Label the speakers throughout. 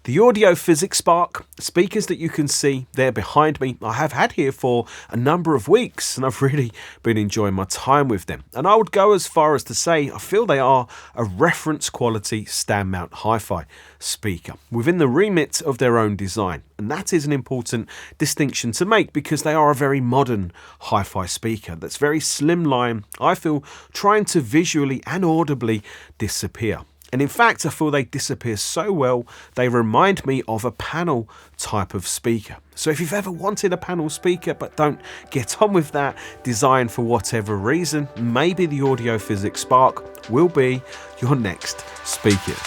Speaker 1: The audio Physic Spark speakers that you can see there behind me, I have had here for a number of weeks and I've really been enjoying my time with them. And I would go as far as to say I feel they are a reference quality stand mount hi-fi speaker within the remit of their own design. And that is an important distinction to make because they are a very modern hi-fi speaker that's very slimline, I feel, trying to visually and audibly disappear. And in fact, I feel they disappear so well, they remind me of a panel type of speaker. So if you've ever wanted a panel speaker but don't get on with that design for whatever reason, maybe the Audio Physic Spark will be your next speakers.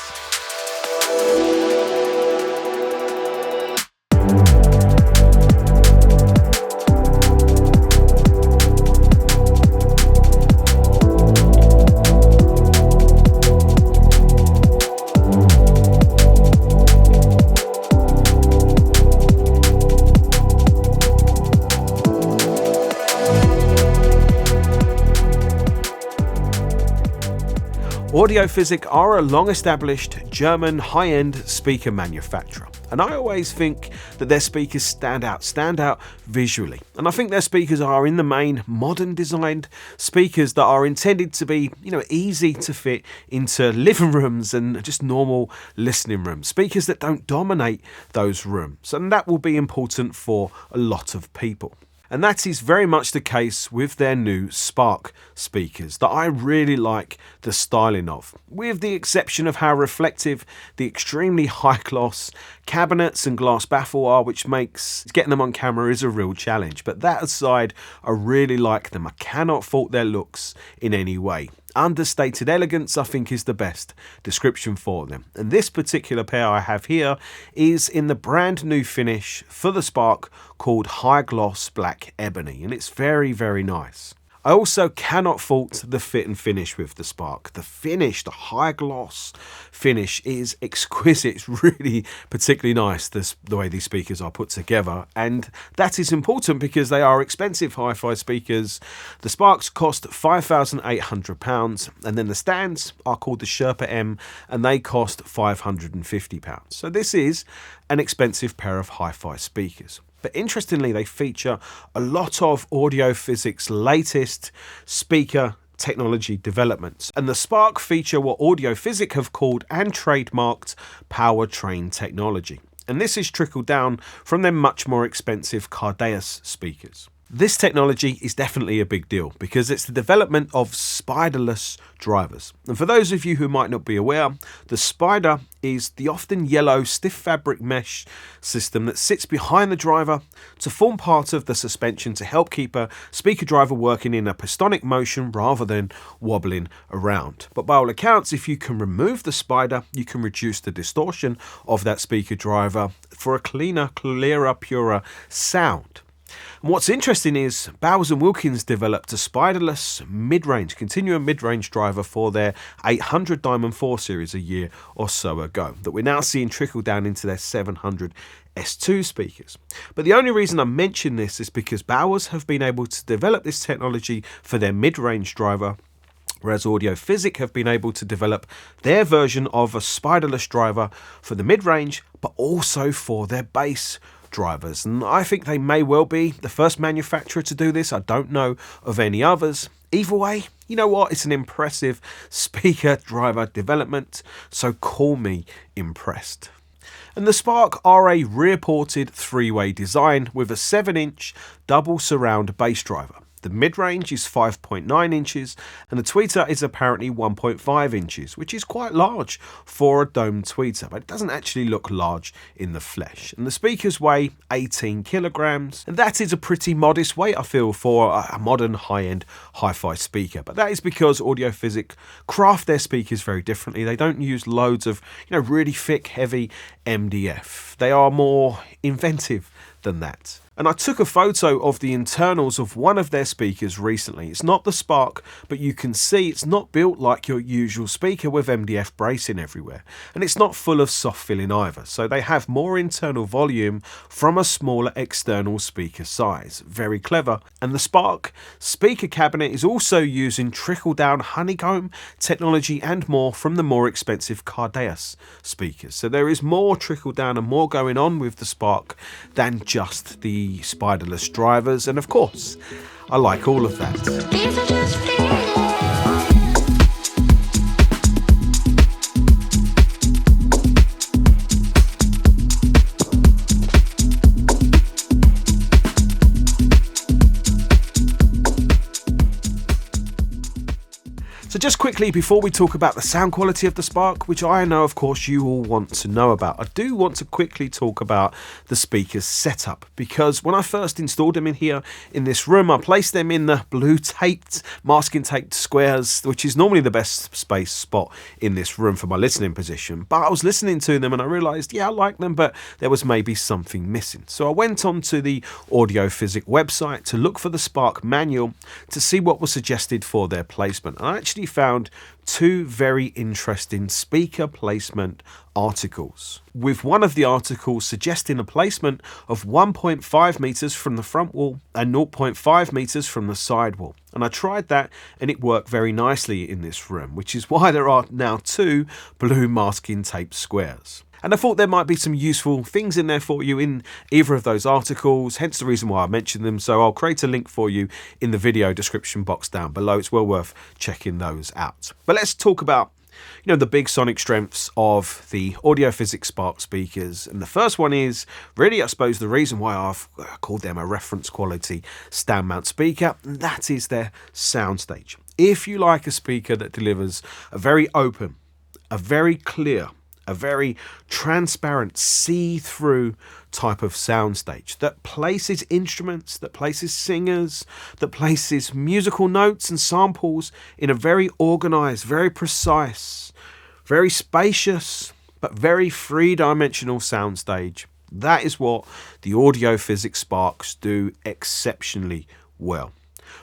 Speaker 1: Audio Physic are a long-established German high-end speaker manufacturer, and I always think that their speakers stand out visually. And I think their speakers are, in the main, modern designed speakers that are intended to be, easy to fit into living rooms and just normal listening rooms. Speakers that don't dominate those rooms, and that will be important for a lot of people. And that is very much the case with their new Spark speakers that I really like the styling of, with the exception of how reflective the extremely high gloss cabinets and glass baffle are, which makes getting them on camera is a real challenge. But that aside, I really like them. I cannot fault their looks in any way. Understated elegance, I think, is the best description for them. And this particular pair I have here is in the brand new finish for the Spark called High Gloss Black Ebony, and it's very, very nice. I also cannot fault the fit and finish with the Spark. The finish, the high gloss finish, is exquisite. It's really particularly nice, the way these speakers are put together. And that is important because they are expensive hi-fi speakers. The Sparks cost £5,800, and then the stands are called the Sherpa M, and they cost £550. So this is an expensive pair of hi-fi speakers. But interestingly, they feature a lot of Audio Physic's latest speaker technology developments. And the Spark feature what Audio Physic have called and trademarked PowerTrain technology. And this is trickled down from their much more expensive Cardeas speakers. This technology is definitely a big deal because it's the development of spiderless drivers. And for those of you who might not be aware, the spider is the often yellow stiff fabric mesh system that sits behind the driver to form part of the suspension to help keep a speaker driver working in a pistonic motion rather than wobbling around. But by all accounts, if you can remove the spider, you can reduce the distortion of that speaker driver for a cleaner, clearer, purer sound. And what's interesting is Bowers & Wilkins developed a spiderless mid-range, continuum mid-range driver for their 800 Diamond 4 series a year or so ago that we're now seeing trickle down into their 700 S2 speakers. But the only reason I mention this is because Bowers have been able to develop this technology for their mid-range driver, whereas Audio Physic have been able to develop their version of a spiderless driver for the mid-range, but also for their bass drivers. And I think they may well be the first manufacturer to do this. I don't know of any others. Either way, you know what? It's an impressive speaker driver development, so call me impressed. And the Spark are a rear-ported three-way design with a 7-inch double surround bass driver. The mid-range is 5.9 inches and the tweeter is apparently 1.5 inches, which is quite large for a domed tweeter, but it doesn't actually look large in the flesh. And the speakers weigh 18 kilograms, and that is a pretty modest weight, I feel, for a modern high-end hi-fi speaker. But that is because Audio Physic craft their speakers very differently. They don't use loads of, really thick, heavy MDF. They are more inventive than that. And I took a photo of the internals of one of their speakers recently. It's not the Spark, but you can see it's not built like your usual speaker with MDF bracing everywhere. And it's not full of soft filling either. So they have more internal volume from a smaller external speaker size. Very clever. And the Spark speaker cabinet is also using trickle down honeycomb technology and more from the more expensive Cardeas speakers. So there is more trickle down and more going on with the Spark than just the spiderless drivers, and of course I like all of that.
Speaker 2: These are just feelings.
Speaker 1: So just quickly, before we talk about the sound quality of the Spark, which I know of course you all want to know about, I do want to quickly talk about the speaker's setup, because when I first installed them in here in this room, I placed them in the blue taped, masking taped squares, which is normally the best space spot in this room for my listening position. But I was listening to them and I realised, yeah, I like them, but there was maybe something missing. So I went on to the Audio Physic website to look for the Spark manual to see what was suggested for their placement. And I actually found two very interesting speaker placement articles, with one of the articles suggesting a placement of 1.5 meters from the front wall and 0.5 meters from the side wall. And I tried that and it worked very nicely in this room, which is why there are now two blue masking tape squares. And I thought there might be some useful things in there for you in either of those articles, hence the reason why I mentioned them. So I'll create a link for you in the video description box down below. It's well worth checking those out. But let's talk about, the big sonic strengths of the Audio Physic Spark speakers. And the first one is really, I suppose, the reason why I've called them a reference quality stand mount speaker, and that is their soundstage. If you like a speaker that delivers a very open, a very clear, a very transparent, see-through type of soundstage that places instruments, that places singers, that places musical notes and samples in a very organized, very precise, very spacious, but very three-dimensional soundstage. That is what the Audio Physic Sparks do exceptionally well.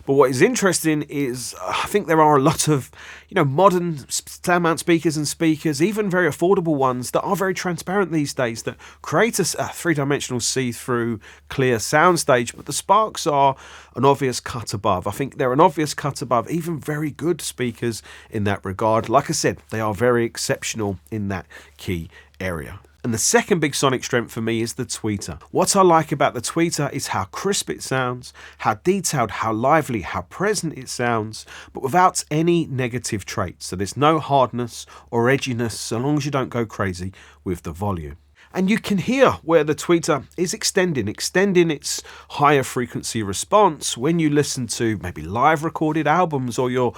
Speaker 1: But what is interesting is I think there are a lot of, modern stand mount speakers and speakers, even very affordable ones, that are very transparent these days, that create a three-dimensional see-through clear soundstage. But the Sparks are an obvious cut above. I think they're an obvious cut above even very good speakers in that regard. Like I said, they are very exceptional in that key area. And the second big sonic strength for me is the tweeter. What I like about the tweeter is how crisp it sounds, how detailed, how lively, how present it sounds, but without any negative traits. So there's no hardness or edginess so long as you don't go crazy with the volume. And you can hear where the tweeter is extending its higher frequency response when you listen to maybe live recorded albums, or you're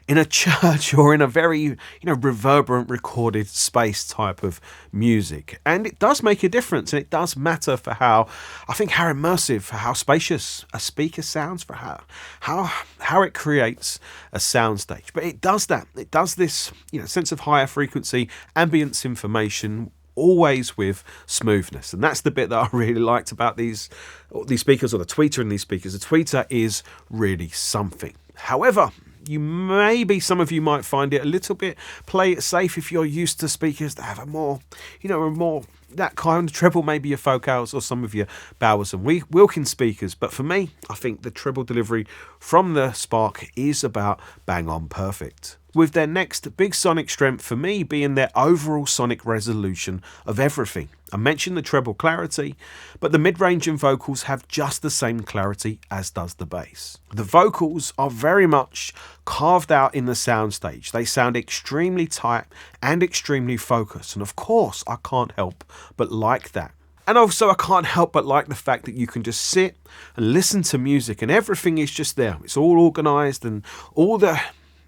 Speaker 1: in a church or in a very, reverberant recorded space type of music. And it does make a difference, and it does matter for how immersive, for how spacious a speaker sounds, for how it creates a soundstage. But it does that. It does this, sense of higher frequency, ambience information, always with smoothness. And that's the bit that I really liked about these speakers, or the tweeter in these speakers. The tweeter is really something. However, some of you might find it a little bit play it safe if you're used to speakers that have a more that kind of treble, maybe your Focals or some of your Bowers and Wilkins speakers. But for me, I think the treble delivery from the Spark is about bang on perfect, with their next big sonic strength for me being their overall sonic resolution of everything. I mentioned the treble clarity, but the mid-range and vocals have just the same clarity as does the bass. The vocals are very much carved out in the soundstage. They sound extremely tight and extremely focused, and of course I can't help but like that. And also I can't help but like the fact that you can just sit and listen to music and everything is just there. It's all organised, and all the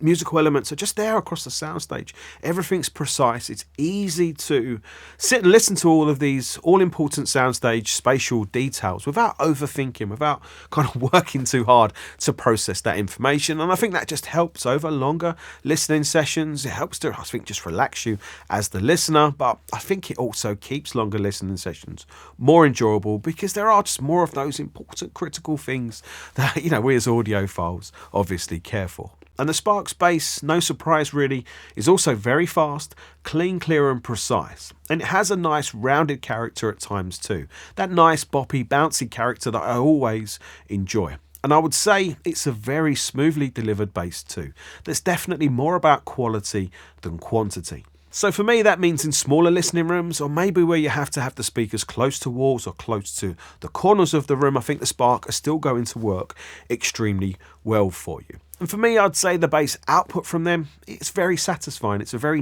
Speaker 1: musical elements are just there across the soundstage. Everything's precise. It's easy to sit and listen to all of these all-important soundstage spatial details without overthinking, without kind of working too hard to process that information. And I think that just helps over longer listening sessions. It helps to, I think, just relax you as the listener, but I think it also keeps longer listening sessions more enjoyable because there are just more of those important critical things that, we as audiophiles obviously care for. And the Spark's bass, no surprise really, is also very fast, clean, clear and precise. And it has a nice rounded character at times too. That nice boppy, bouncy character that I always enjoy. And I would say it's a very smoothly delivered bass too. That's definitely more about quality than quantity. So for me, that means in smaller listening rooms, or maybe where you have to have the speakers close to walls or close to the corners of the room, I think the Spark are still going to work extremely well for you. And for me, I'd say the bass output from them, it's very satisfying. It's a very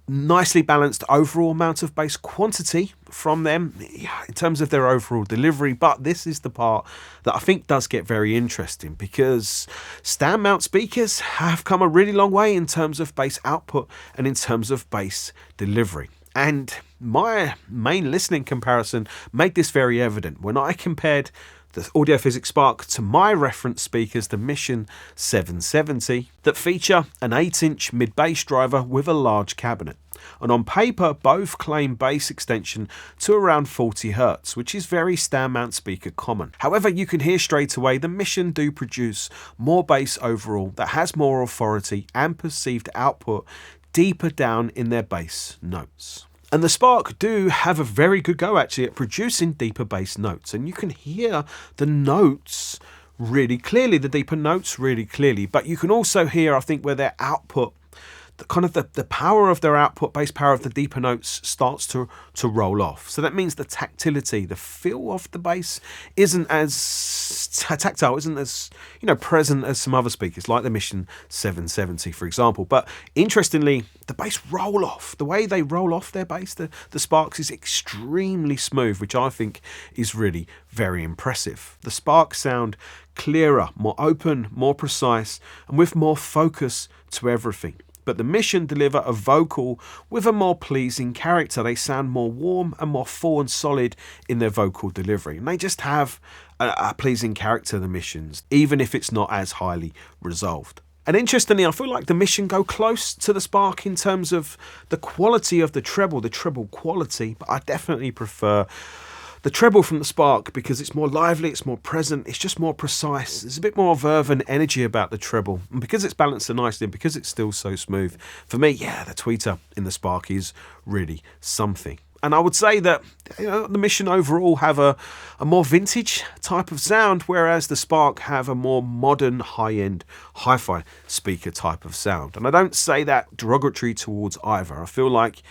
Speaker 1: nicely balanced overall amount of bass quantity from them in terms of their overall delivery. But this is the part that I think does get very interesting, because stand mount speakers have come a really long way in terms of bass output and in terms of bass delivery. And my main listening comparison made this very evident when I compared the Audio Physic Spark to my reference speakers, the Mission 770, that feature an 8-inch mid-bass driver with a large cabinet. And on paper, both claim bass extension to around 40 Hz, which is very stand mount speaker common. However, you can hear straight away the Mission do produce more bass overall that has more authority and perceived output deeper down in their bass notes. And the Spark do have a very good go actually at producing deeper bass notes, and you can hear the notes really clearly, the deeper notes really clearly, but you can also hear, I think, where their output, the power of their output, bass power of the deeper notes starts to roll off. So that means the tactility, the feel of the bass isn't as tactile, isn't as present as some other speakers like the Mission 770, for example. But interestingly, the bass roll off, the way they roll off their bass, the Sparks, is extremely smooth, which I think is really very impressive. The Sparks sound clearer, more open, more precise, and with more focus to everything. But the Mission deliver a vocal with a more pleasing character. They sound more warm and more full and solid in their vocal delivery. And they just have a pleasing character, the Missions, even if it's not as highly resolved. And interestingly, I feel like the Mission go close to the Spark in terms of the quality of the treble quality, but I definitely prefer the treble from the Spark because it's more lively, it's more present, it's just more precise. There's a bit more verve and energy about the treble. And because it's balanced so nicely and because it's still so smooth, for me, the tweeter in the Spark is really something. And I would say that the Mission overall have a more vintage type of sound, whereas the Spark have a more modern, high-end, hi-fi speaker type of sound. And I don't say that derogatory towards either. I feel like,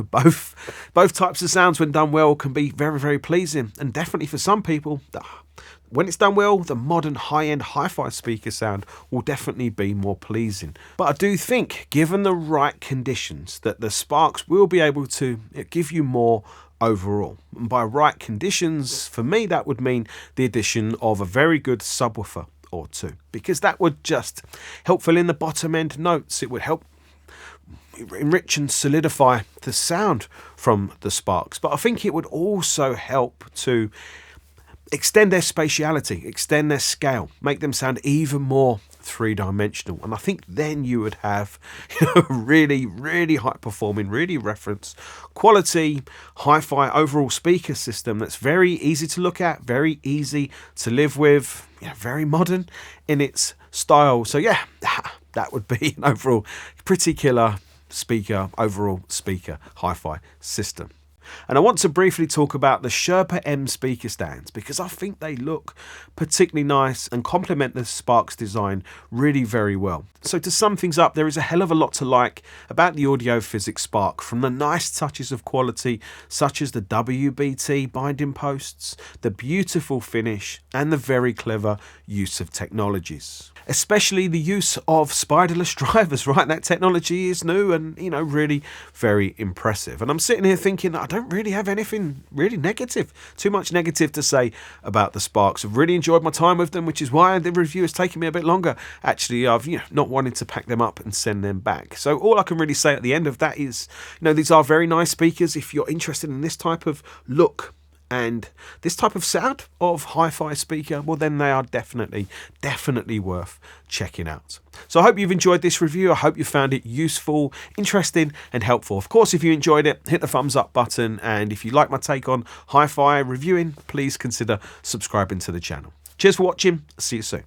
Speaker 1: both types of sounds, when done well, can be very, very pleasing. And definitely for some people, when it's done well, the modern high-end hi-fi speaker sound will definitely be more pleasing. But I do think, given the right conditions, that the Sparks will be able to give you more overall. And by right conditions, for me, that would mean the addition of a very good subwoofer or two, because that would just help fill in the bottom end notes. It would help enrich and solidify the sound from the Sparks. But I think it would also help to extend their spatiality, extend their scale, make them sound even more three-dimensional. And I think then you would have really, really high-performing, really reference quality, hi-fi overall speaker system that's very easy to look at, very easy to live with, very modern in its style. So that would be an overall pretty killer overall speaker hi-fi system. And I want to briefly talk about the Sherpa M speaker stands because I think they look particularly nice and complement the Spark's design really very well. So to sum things up, there is a hell of a lot to like about the Audio Physic Spark, from the nice touches of quality such as the WBT binding posts, the beautiful finish and the very clever use of technologies. Especially the use of spiderless drivers, right? That technology is new and, really very impressive. And I'm sitting here thinking, I don't really have anything really too much negative to say about the Sparks. I've really enjoyed my time with them, which is why the review has taken me a bit longer. Actually, I've not wanted to pack them up and send them back. So all I can really say at the end of that is, these are very nice speakers. If you're interested in this type of look and this type of sound of hi-fi speaker, well, then they are definitely worth checking out. So I hope you've enjoyed this review. I hope you found it useful, interesting and helpful. Of course, if you enjoyed it, hit the thumbs up button, and if you like my take on hi-fi reviewing, please consider subscribing to the channel. Cheers for watching. See you soon.